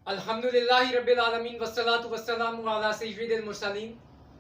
अल्हम्दुलिल्लाहि रब्बिल आलमीन वस्सलातु वस्सलामु अला सय्यिदिल मुरसलीन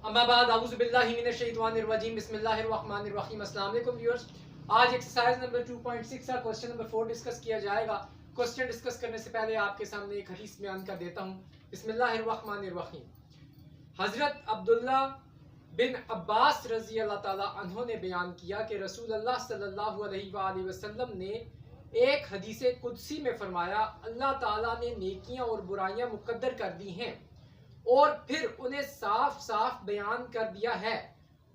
अम्मा बाद अऊज़ु बिल्लाहि मिनश शैतानिर रजीम बिस्मिल्लाहिर रहमानिर रहीम। अस्सलाम वालेकुम व्यूअर्स। आज एक्सरसाइज नंबर 2.6 का क्वेश्चन नंबर 4 डिस्कस किया जाएगा। क्वेश्चन डिस्कस करने से पहले आपके सामने एक हदीस बयान कर देता हूँ। बिस्मिल्लाहिर रहमानिर रहीम। हजरत अब्दुल्ला बिन अब्बास रजी अल्लाह ताला अन्हों ने बयान किया कि रसूलुल्लाह सल्लल्लाहु अलैहि वसल्लम ने एक हदीस कुदसी में फरमाया, अल्लाह ताला ने नेकियां और बुराइयां मुकद्दर कर दी हैं और फिर उन्हें साफ साफ बयान कर दिया है।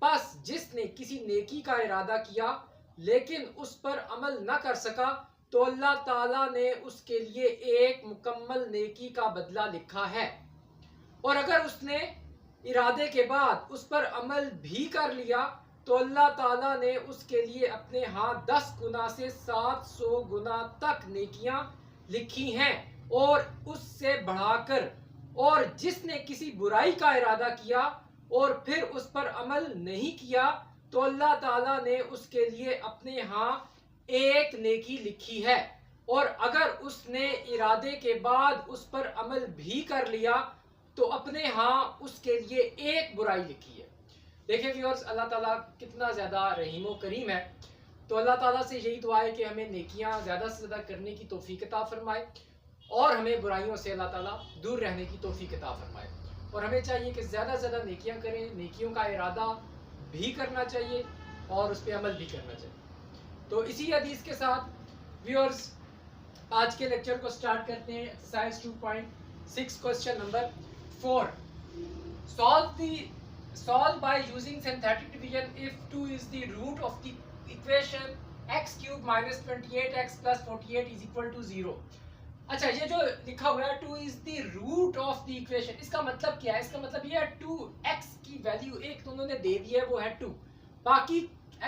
बस जिसने किसी नेकी का इरादा किया लेकिन उस पर अमल न कर सका तो अल्लाह ताला ने उसके लिए एक मुकम्मल नेकी का बदला लिखा है, और अगर उसने इरादे के बाद उस पर अमल भी कर लिया तो अल्लाह ताला ने उसके लिए अपने हाथ 10 गुना से 700 गुना तक नेकियां लिखी हैं और उससे बढ़ाकर। और जिसने किसी बुराई का इरादा किया और फिर उस पर अमल नहीं किया तो अल्लाह ताला ने उसके लिए अपने यहाँ एक नेकी लिखी है, और अगर उसने इरादे के बाद उस पर अमल भी कर लिया तो अपने यहाँ उसके लिए एक बुराई लिखी है। देखिए व्यूअर्स, अल्लाह ताला कितना ज़्यादा रहीम व करीम है। तो अल्लाह ताला से यही दुआ है कि हमें नेकियां ज़्यादा से ज़्यादा करने की तौफीक अता फरमाए और हमें बुराइयों से अल्लाह ताला दूर रहने की तौफीक अता फरमाए। और हमें चाहिए कि ज़्यादा से ज़्यादा नेकियां करें, नेकियों का इरादा भी करना चाहिए और उस पर अमल भी करना चाहिए। तो इसी हदीस के साथ व्यूअर्स आज के लेक्चर को स्टार्ट करते हैं। Exercise 2.6 question number 4। Solve by using synthetic division if 2 is the root of the equation x cube minus 28x plus 48 is equal to 0। अच्छा, ये जो लिखा हुआ है 2 is the root of the equation, इसका मतलब क्या है? इसका मतलब ये है 2x की वैल्यू एक तो उन्होंने दे दी है, वो है 2। बाकी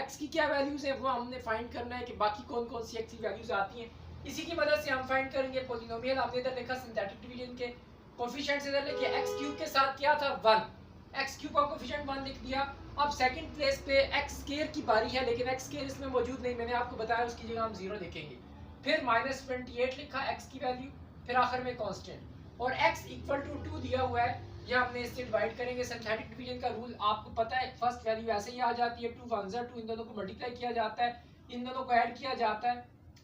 x की क्या वैल्यूज है वो हमने फाइंड करना है कि बाकी कौन कौन सी x की वैल्यूज आती हैं। इसी की मदद से हम फाइंड करेंगे पोलिनोमियल। हमने इधर लिखा सिंथेटिक डिवीजन के कोफिशिएंट्स, इधर लिखे x क्यूब के साथ क्या था 1, एक्स क्यूब का कोफिशिएंट 1 लिख दिया। अब सेकंड प्लेस पे एक्स स्क्वायर की बारी है, लेकिन एक्स स्क्वायर इसमें मौजूद नहीं, मैंने आपको बताया, उसकी जगह हम 0 लिखेंगे। फिर माइनस 28 लिखा एक्स की वैल्यू, फिर आखिर में कांस्टेंट, और एक्स इक्वल टू 2 दिया हुआ है। ये हमने इससे डिवाइड करेंगे। सिंथेटिक डिवीजन का रूल आपको पता है, फर्स्ट वैल्यू ऐसे ही आ जाती है, 2 1 2, इन दोनों को मल्टीप्लाई किया जाता है, इन दोनों को ऐड किया जाता है,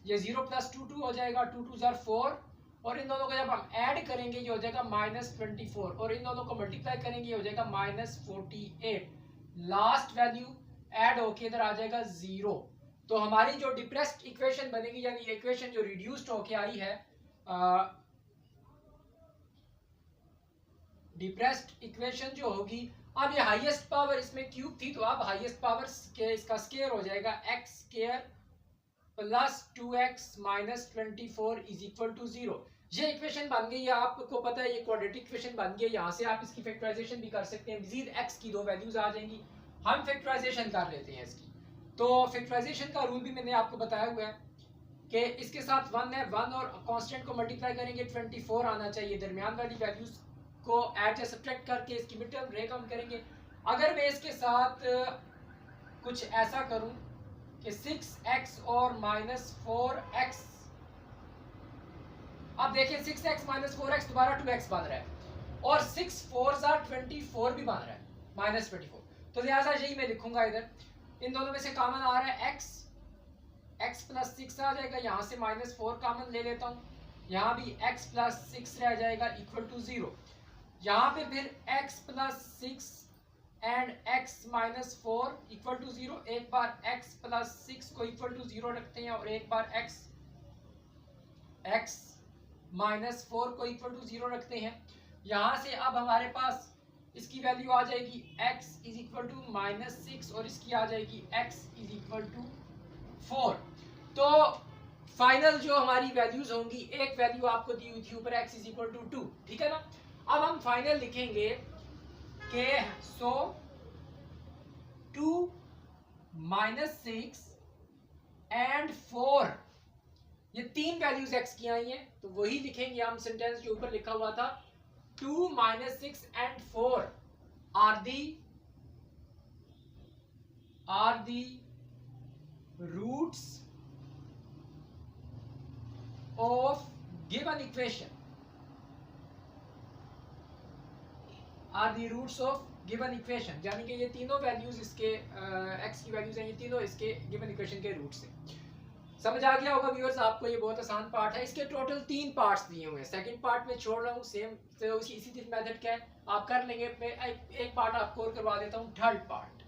ये 0 प्लस 2 2 हो जाएगा, 2 2 4, और इन दोनों को जब हम ऐड करेंगे ये हो जाएगा -24, और इन दोनों को मल्टीप्लाई करेंगे ये हो जाएगा -48। लास्ट वैल्यू ऐड होके इधर आ जाएगा 0। तो हमारी जो डिप्रेस्ड इक्वेशन बनेगी, यानी इक्वेशन जो रिड्यूस्ड होके आई है, डिप्रेस्ड इक्वेशन जो होगी, अब ये हाईएस्ट पावर इसमें क्यूब थी तो अब हाईएस्ट पावर के इसका स्क्वायर हो जाएगा x square plus 2x minus 24 is equal to 0। ये इक्वेशन बन गई है, आपको पता है ये क्वाड्रेटिक इक्वेशन बन गई है। यहाँ से आप इसकी फैक्टराइजेशन भी कर सकते हैं, मजीद x की दो वैल्यूज आ जाएंगी। हम फैक्टराइजेशन कर लेते हैं इसकी। तो फैक्टराइजेशन का रूल भी मैंने आपको बताया हुआ है कि इसके साथ 1 है, 1 और कांस्टेंट को मल्टीप्लाई करेंगे 24 आना चाहिए। दरमियान वाली वैल्यूज को ऐड या सब्ट्रैक्ट करके इसकी मिड टर्म रे कम करेंगे। अगर मैं इसके साथ कुछ ऐसा करूं कि 6x और -4x, अब देखिए 6x माइनस 4x दोबारा 2x बन रहा है, और 6 4 24 भी बन रहा है -24। तो लिहाजा यही मैं लिखूंगा इधर, इन दोनों में से कॉमन आ रहा है x प्लस 6 आ जाएगा, यहाँ से -4 कॉमन ले लेता हूँ, यहाँ भी x प्लस 6 रह जाएगा इक्वल टू 0। यहाँ पे फिर x plus 6 and x minus 4 equal to 0। एक बार x प्लस 6 को इक्वल टू 0 रखते हैं और एक बार x माइनस 4 को इक्वल टू 0 रखते हैं। यहाँ से अब हमारे पास इसकी वैल्यू आ जाएगी x इज इक्वल टू -6 और इसकी आ जाएगी x इज इक्वल टू 4। तो फाइनल जो हमारी वैल्यूज होंगी, एक वैल्यू आपको दी हुई थी ऊपर x इज इक्वल टू 2, ठीक है ना। अब हम फाइनल लिखेंगे कि सो 2 -6 एंड 4, ये तीन वैल्यूज x की आई हैं, तो वही लिखेंगे हम सेंटेंस जो ऊपर लिखा हुआ था, 2 -6 and 4 are the roots of given equation. Are the roots of given equation, यानी कि ये तीनों वैल्यूज इसके एक्स की वैल्यूज हैं, ये तीनों इसके गिवन इक्वेशन के रूट्स हैं। समझ आ गया होगा व्यूअर्स आपको, ये बहुत आसान पार्ट है। इसके टोटल 3 पार्ट्स दिए हुए हैं, सेकंड पार्ट में छोड़ रहा हूँ, सेम तो इसी मेथड क्या है आप कर लेंगे। मैं एक पार्ट आपको और करवा देता हूँ, थर्ड पार्ट।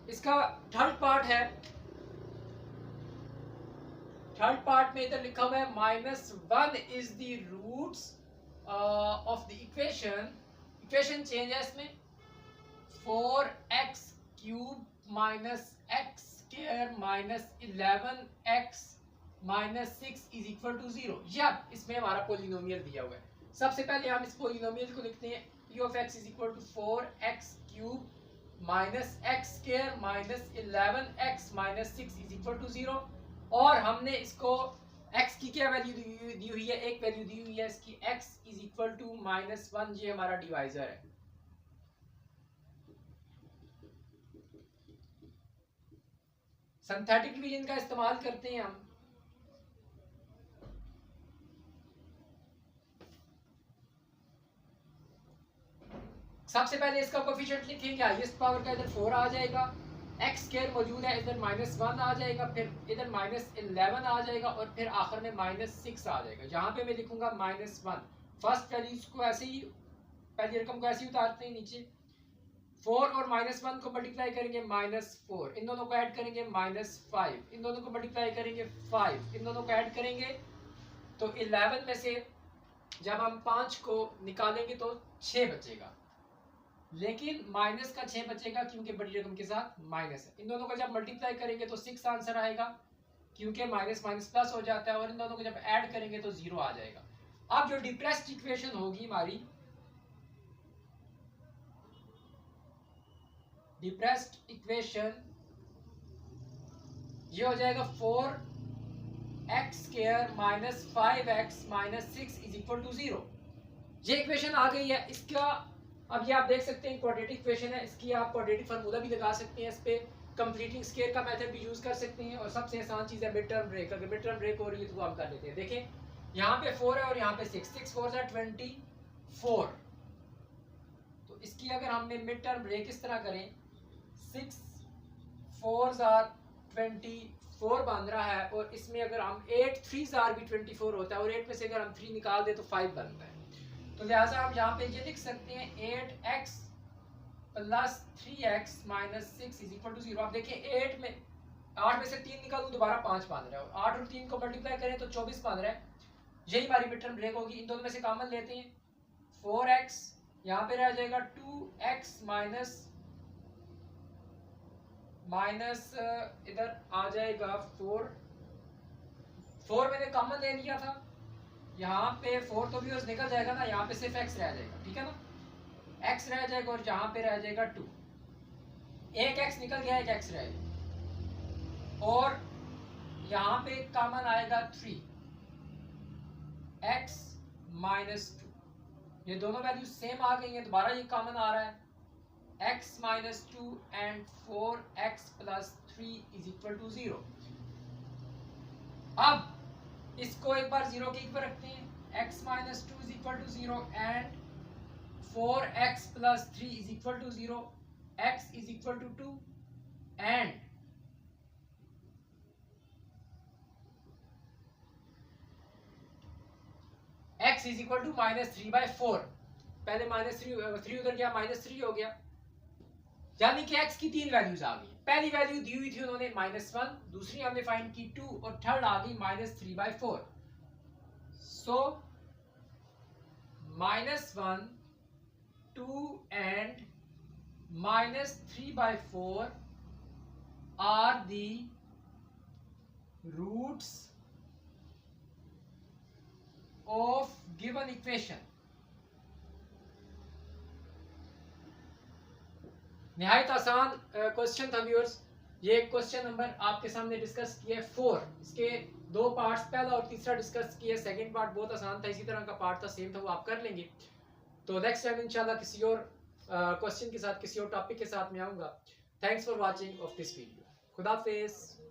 इसका थर्ड पार्ट है, थर्ड पार्ट में इधर लिखा हुआ है -1 is the roots of the equation. Equation change है इसमें, 4x cube minus x square minus 11x minus 6 is equal to 0। यह इसमें हमारा पोलिनोमियल दिया हुआ है। सबसे पहले हम इस पोलिनोमियल को लिखते हैं, p of x is equal to 4x cube minus x square minus 11x minus 6 is equal to 0। और हमने इसको x की क्या वैल्यू दी हुई है, एक वैल्यू दी हुई है इसकी, x इज इक्वल टू -1, ये हमारा डिवाइजर है। सिंथेटिक डिवीजन का इस्तेमाल करते हैं हम। सबसे पहले इसका कोफिशिएंट लिखेंगे, हाईएस्ट पावर का इधर 4 आ जाएगा, एक्स स्क्वायर मौजूद है, इधर -1 आ जाएगा, फिर इधर -11 आ जाएगा और फिर आखिर में -6 आ जाएगा। यहाँ पे मैं लिखूंगा -1। फर्स्ट वैल्यूज को ऐसे ही, पहली रकम को ऐसे ही उतारते हैं नीचे। 4 और -1 को मल्टीप्लाई करेंगे -4, इन दोनों को ऐड करेंगे -5, इन दोनों को मल्टीप्लाई करेंगे 5, इन दोनों को ऐड करेंगे तो 11 में से जब हम 5 को निकालेंगे तो 6 बचेगा, लेकिन माइनस का 6 बचेगा क्योंकि बड़ी रकम के साथ माइनस है। इन दोनों का जब मल्टीप्लाई करेंगे तो 6 आंसर आएगा क्योंकि माइनस माइनस प्लस हो जाता है, और इन दोनों को जब ऐड करेंगे तो 0 आ जाएगा। अब जो डिप्रेस्ड इक्वेशन होगी हमारी, डिप्रेस्ड इक्वेशन ये हो जाएगा 4x square minus 5x minus 6 is equal to 0। ये इक्वेशन आ गई है। इसका अब ये आप देख सकते हैं क्वाड्रेटिक इक्वेशन है, इसकी आप क्वाड्रेटिक फार्मूला भी लगा सकते हैं, इस पे कंप्लीटिंग स्क्वायर का मेथड भी यूज कर सकते हैं, और सबसे आसान चीज है मिड टर्म ब्रेक। अगर मिड टर्म ब्रेक हो रही है तो हम कर लेते हैं। देखें यहाँ पे 4 है और यहाँ पे 6, 6 4 24। तो इसकी अगर हमने मिड टर्म ब्रेक इस तरह करें, 6 4 24 बन रहा है, और इसमें अगर हम 8 3 भी 24 होता है, और 8 में से अगर हम 3 निकाल दे तो 5 बनता है। तो लिहाजा हम यहाँ पे ये लिख सकते हैं 8x plus 3x minus 6 is equal to 0। आप देखिए 8 में से 3 निकालूं दोबारा 5 बन रहा है, और 8 और 3 को मल्टीप्लाई करें तो 24 बन रहा है। यही हमारी मिड टर्म ब्रेक होगी। इन दोनों में से कॉमन लेते हैं, 4x यहाँ पे रह जाएगा, 2x माइनस इधर आ जाएगा 4 मैंने कॉमन ले लिया था, यहाँ पे 4 तो भी और निकल जाएगा ना, यहाँ पे सिर्फ x रह जाएगा, ठीक है ना, x रह जाएगा और यहाँ पे रह जाएगा 2, एक x निकल गया, एक x रह गया, और यहाँ पे कॉमन आएगा 3x माइनस 2। ये दोनों वैल्यू सेम आ गई हैं, दोबारा ये कॉमन आ रहा है, x minus 2 and 4x plus 3 is equal to 0। अब इसको एक बार 0 के ऊपर रखते हैं, x minus 2 is equal to 0 and 4x plus 3 is equal to 0, x is equal to 2 and x is equal to -3/4। पहले -3 उधर गया, -3 हो गया, यानी कि x की 3 वैल्यूज आ गई। पहली वैल्यू दी हुई थी उन्होंने -1, दूसरी हमने फाइंड की 2, और थर्ड आ गई -3/4। सो -1, 2 and -3/4 are the roots of given equation। निहायत आसान क्वेश्चन था व्यूअर्स। ये क्वेश्चन नंबर आपके सामने डिस्कस किया 4, इसके 2 पार्ट्स, पहला और तीसरा डिस्कस किया। सेकंड पार्ट बहुत आसान था, इसी तरह का पार्ट था, सेम था, वो आप कर लेंगे। तो नेक्स्ट टाइम इंशाल्लाह किसी और क्वेश्चन के साथ, किसी और टॉपिक के साथ मैं आऊँगा। Thanks for watching of this video. खुदा हाफिज़।